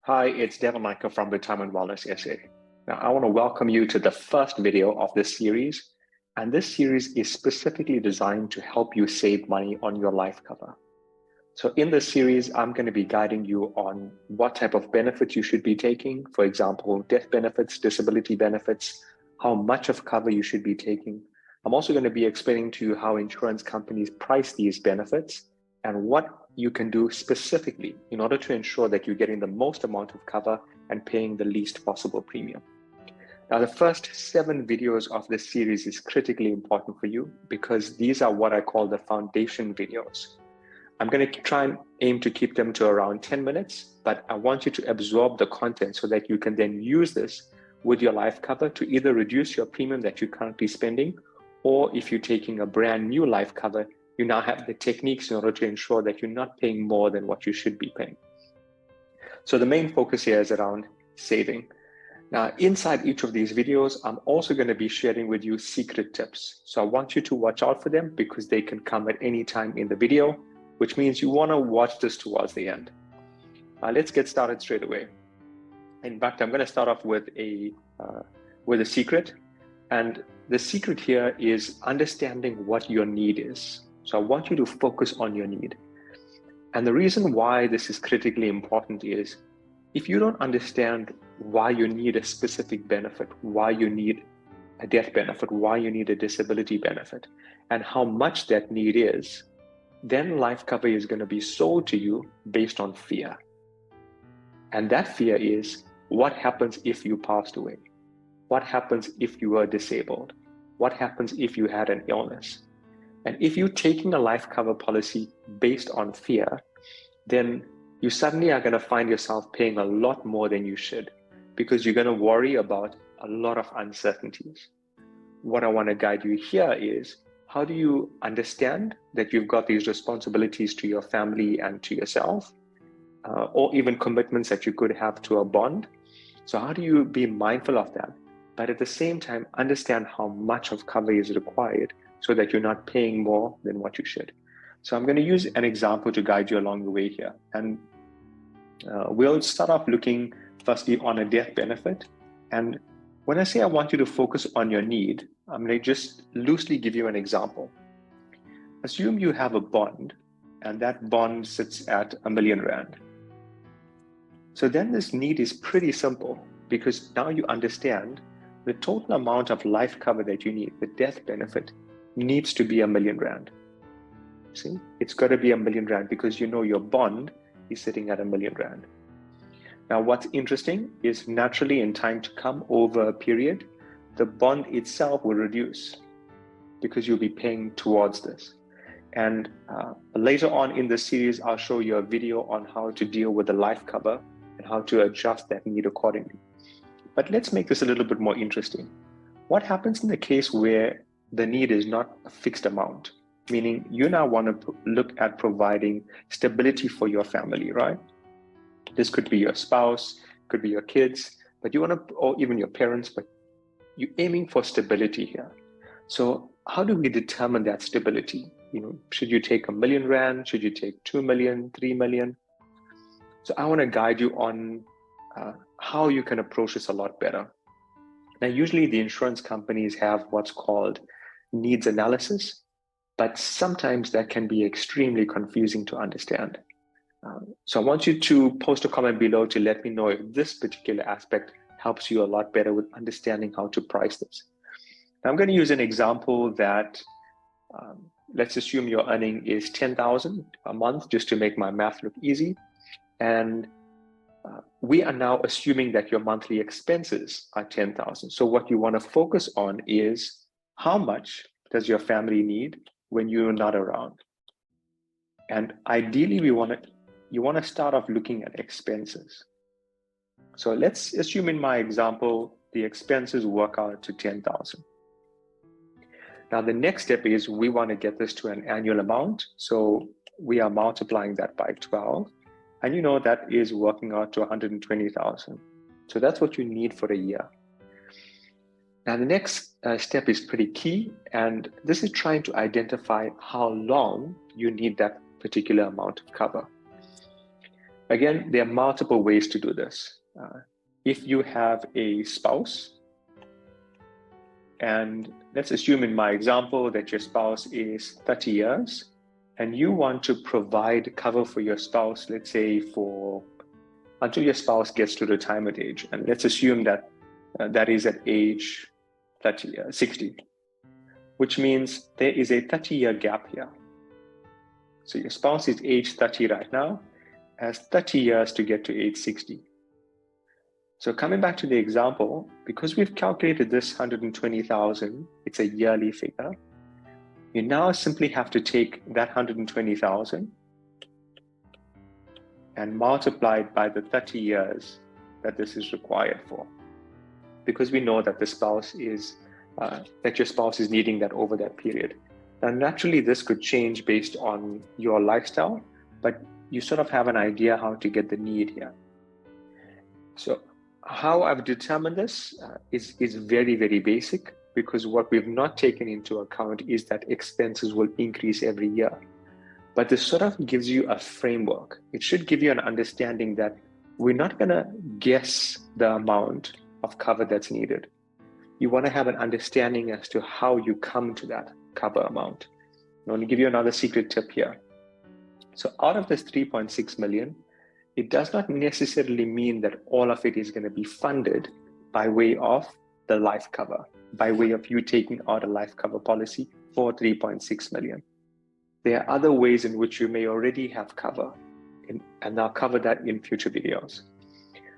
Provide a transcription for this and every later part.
Hi, it's Devon Michael from Retirement Wellness SA. Now, I want to welcome you to the first video of this series. And this series is specifically designed to help you save money on your life cover. So in this series, I'm going to be guiding you on what type of benefits you should be taking. For example, death benefits, disability benefits, how much of cover you should be taking. I'm also going to be explaining to you how insurance companies price these benefits and what you can do specifically in order to ensure that you're getting the most amount of cover and paying the least possible premium. Now, the first 7 videos of this series is critically important for you because these are what I call the foundation videos. I'm going to try and aim to keep them to around 10 minutes, but I want you to absorb the content so that you can then use this with your life cover to either reduce your premium that you're currently spending, or if you're taking a brand new life cover, you now have the techniques in order to ensure that you're not paying more than what you should be paying. So the main focus here is around saving. Now, inside each of these videos, I'm also going to be sharing with you secret tips. So I want you to watch out for them because they can come at any time in the video, which means you want to watch this towards the end. Let's get started straight away. In fact, I'm going to start off with a secret. And the secret here is understanding what your need is. So I want you to focus on your need. And the reason why this is critically important is if you don't understand why you need a specific benefit, why you need a death benefit, why you need a disability benefit, and how much that need is, then life cover is going to be sold to you based on fear. And that fear is what happens if you passed away? What happens if you were disabled? What happens if you had an illness? And if you're taking a life cover policy based on fear, then you suddenly are going to find yourself paying a lot more than you should because you're going to worry about a lot of uncertainties. What I want to guide you here is how do you understand that you've got these responsibilities to your family and to yourself, or even commitments that you could have to a bond? So how do you be mindful of that, but at the same time understand how much of cover is required so that you're not paying more than what you should? So I'm going to use an example to guide you along the way here. And we'll start off looking firstly on a death benefit. And when I say I want you to focus on your need, I'm going to just loosely give you an example. Assume you have a bond and that bond sits at R1 million. So then this need is pretty simple because now you understand the total amount of life cover that you need, the death benefit, needs to be R1 million. See, it's got to be R1 million because you know your bond is sitting at R1 million. Now, what's interesting is naturally in time to come over a period, the bond itself will reduce because you'll be paying towards this. And later on in the series, I'll show you a video on how to deal with the life cover and how to adjust that need accordingly. But let's make this a little bit more interesting. What happens in the case where the need is not a fixed amount? Meaning you now want to look at providing stability for your family, right? This could be your spouse, could be your kids, but you want to, or even your parents, but you're aiming for stability here. So how do we determine that stability? Should you take R1 million? Should you take 2 million, 3 million? So I want to guide you on how you can approach this a lot better. Now, usually the insurance companies have what's called needs analysis, but sometimes that can be extremely confusing to understand. So I want you to post a comment below to let me know if this particular aspect helps you a lot better with understanding how to price this. Now I'm going to use an example that let's assume your earning is 10,000 a month, just to make my math look easy. And we are now assuming that your monthly expenses are 10,000. So what you want to focus on is how much does your family need when you're not around? And ideally, you want to start off looking at expenses. So let's assume in my example, the expenses work out to 10,000. Now, the next step is we want to get this to an annual amount. So we are multiplying that by 12. And you know that is working out to 120,000. So that's what you need for a year. Now, the next step is pretty key. And this is trying to identify how long you need that particular amount of cover. Again, there are multiple ways to do this. If you have a spouse, and let's assume in my example that your spouse is 30 years, and you want to provide cover for your spouse, let's say until your spouse gets to retirement age. And let's assume that that is at age 60, which means there is a 30-year gap here. So your spouse is age 30 right now, has 30 years to get to age 60. So coming back to the example, because we've calculated this 120,000, it's a yearly figure. You now simply have to take that 120,000 and multiply it by the 30 years that this is required for. Because we know that your spouse is needing that over that period. Now, naturally, this could change based on your lifestyle, but you sort of have an idea how to get the need here. So how I've determined this is very, very basic, because what we've not taken into account is that expenses will increase every year. But this sort of gives you a framework. It should give you an understanding that we're not going to guess the amount of cover that's needed. You want to have an understanding as to how you come to that cover amount. I want to give you another secret tip here. So out of this 3.6 million, it does not necessarily mean that all of it is going to be funded by way of the life cover, by way of you taking out a life cover policy for 3.6 million. There are other ways in which you may already have cover, and I'll cover that in future videos.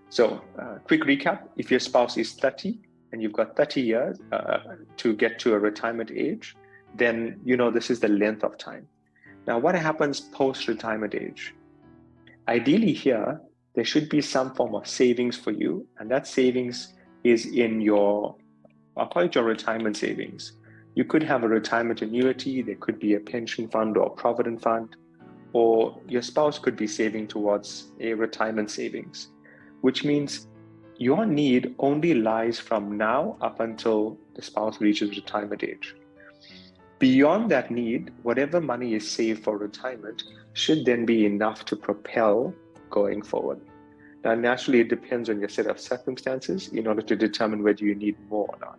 So quick recap, if your spouse is 30 and you've got 30 years to get to a retirement age, then you know this is the length of time. Now, what happens post-retirement age? Ideally here, there should be some form of savings for you, and that savings is in I'll call it your retirement savings. You could have a retirement annuity, there could be a pension fund or a provident fund, or your spouse could be saving towards a retirement savings, which means your need only lies from now up until the spouse reaches retirement age. Beyond that need, whatever money is saved for retirement should then be enough to propel going forward. Now, naturally, it depends on your set of circumstances in order to determine whether you need more or not.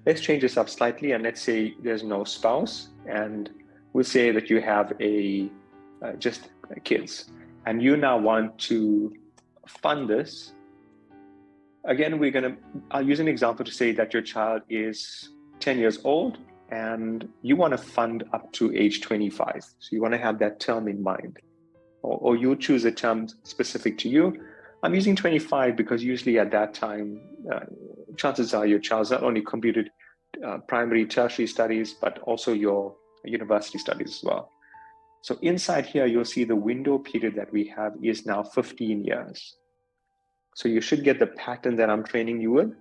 Let's change this up slightly, and let's say there's no spouse, and we'll say that you have just kids, and you now want to fund this. Again, I'll use an example to say that your child is 10 years old, and you want to fund up to age 25. So you want to have that term in mind, or you choose a term specific to you. I'm using 25 because usually at that time, chances are your child's not only completed primary, tertiary studies, but also your university studies as well. So inside here, you'll see the window period that we have is now 15 years. So you should get the pattern that I'm training you with,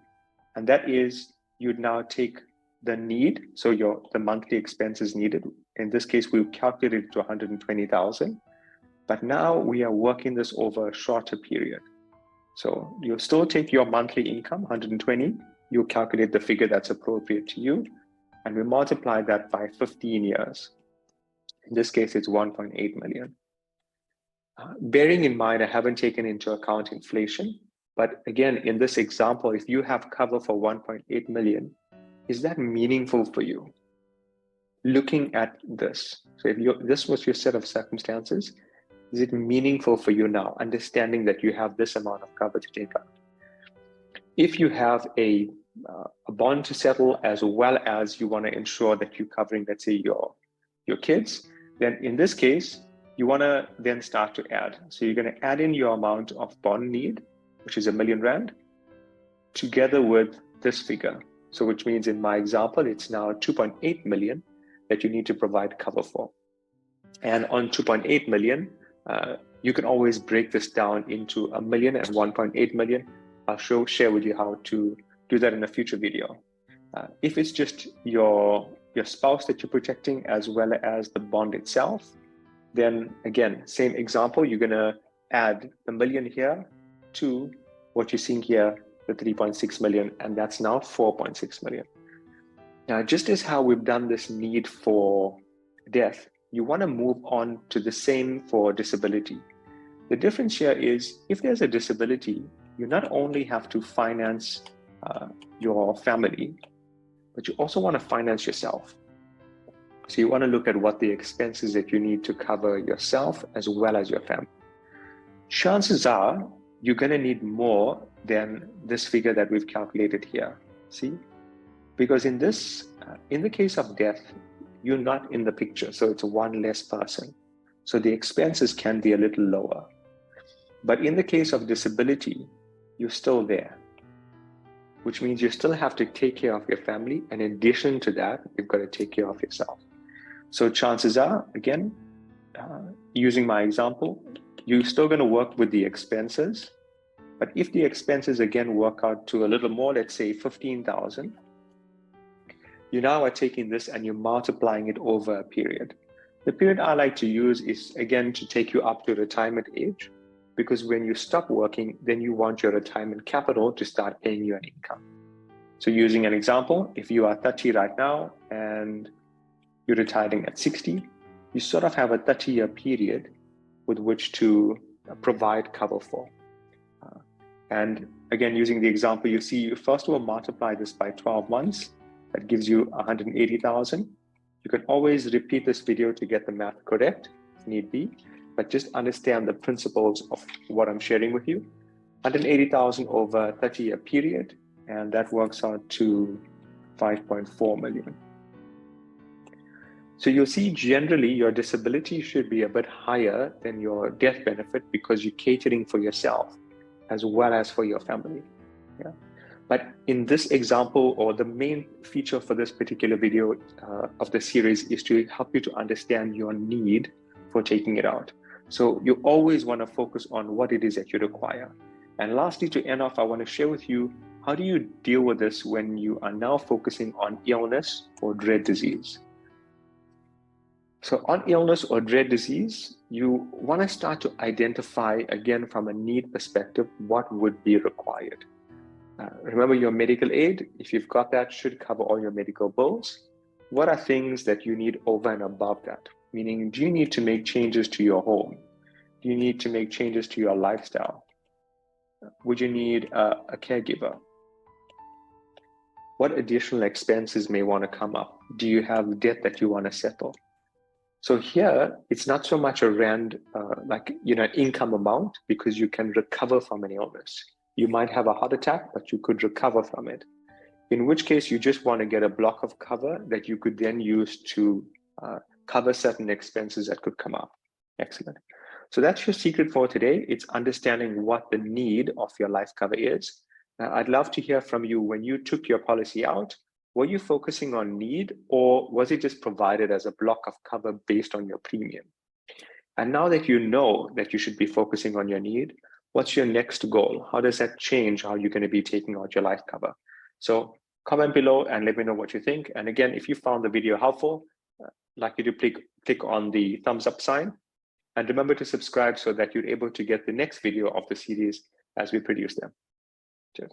and that is you'd now take the need, so the monthly expenses needed. In this case, we've calculated it to 120,000, but now we are working this over a shorter period. So you'll still take your monthly income, 120, you'll calculate the figure that's appropriate to you, and we multiply that by 15 years. In this case, it's 1.8 million. Bearing in mind, I haven't taken into account inflation, but again, in this example, if you have cover for 1.8 million, is that meaningful for you? Looking at this, so if this was your set of circumstances, is it meaningful for you now, understanding that you have this amount of cover to take out? If you have a bond to settle, as well as you want to ensure that you're covering, let's say, your kids, then in this case, you want to then start to add. So you're going to add in your amount of bond need, which is R1 million, together with this figure. So which means in my example, it's now 2.8 million that you need to provide cover for. And on 2.8 million, you can always break this down into $1 million and 1.8 million. I'll share with you how to do that in a future video. If it's just your spouse that you're protecting as well as the bond itself, then again, same example, you're gonna add $1 million here to what you're seeing here, the 3.6 million, and that's now 4.6 million. Now, just as how we've done this need for death, you want to move on to the same for disability. The difference here is if there's a disability, you not only have to finance your family, but you also want to finance yourself. So you want to look at what the expenses that you need to cover yourself as well as your family. Chances are you're going to need more than this figure that we've calculated here. See? Because in the case of death, you're not in the picture, so it's one less person. So the expenses can be a little lower. But in the case of disability, you're still there, which means you still have to take care of your family. And in addition to that, you've got to take care of yourself. So chances are, again, using my example, you're still going to work with the expenses. But if the expenses again work out to a little more, let's say 15,000, you now are taking this and you're multiplying it over a period. The period I like to use is, again, to take you up to retirement age, because when you stop working, then you want your retirement capital to start paying you an income. So using an example, if you are 30 right now and you're retiring at 60, you sort of have a 30-year period with which to provide cover for. And again, using the example, you see, you first of all multiply this by 12 months. That gives you 180,000. You can always repeat this video to get the math correct if need be, but just understand the principles of what I'm sharing with you. 180,000 over a 30-year period, and that works out to 5.4 million. So you'll see generally your disability should be a bit higher than your death benefit because you're catering for yourself as well as for your family. Yeah. But in this example, or the main feature for this particular video of the series is to help you to understand your need for taking it out. So you always want to focus on what it is that you require. And lastly, to end off, I want to share with you, how do you deal with this when you are now focusing on illness or dread disease? So on illness or dread disease, you want to start to identify, again, from a need perspective, what would be required. Remember your medical aid, if you've got that, should cover all your medical bills. What are things that you need over and above that? Meaning, do you need to make changes to your home? Do you need to make changes to your lifestyle? Would you need a caregiver? What additional expenses may want to come up? Do you have debt that you want to settle? So here, it's not so much around income amount, because you can recover from an illness. You might have a heart attack, but you could recover from it. In which case, you just want to get a block of cover that you could then use to cover certain expenses that could come up. Excellent. So that's your secret for today. It's understanding what the need of your life cover is. I'd love to hear from you. When you took your policy out, were you focusing on need, or was it just provided as a block of cover based on your premium? And now that you know that you should be focusing on your need, what's your next goal? How does that change how you're going to be taking out your life cover? So comment below and let me know what you think. And again, if you found the video helpful, I'd like you to click on the thumbs up sign. And remember to subscribe so that you're able to get the next video of the series as we produce them. Cheers.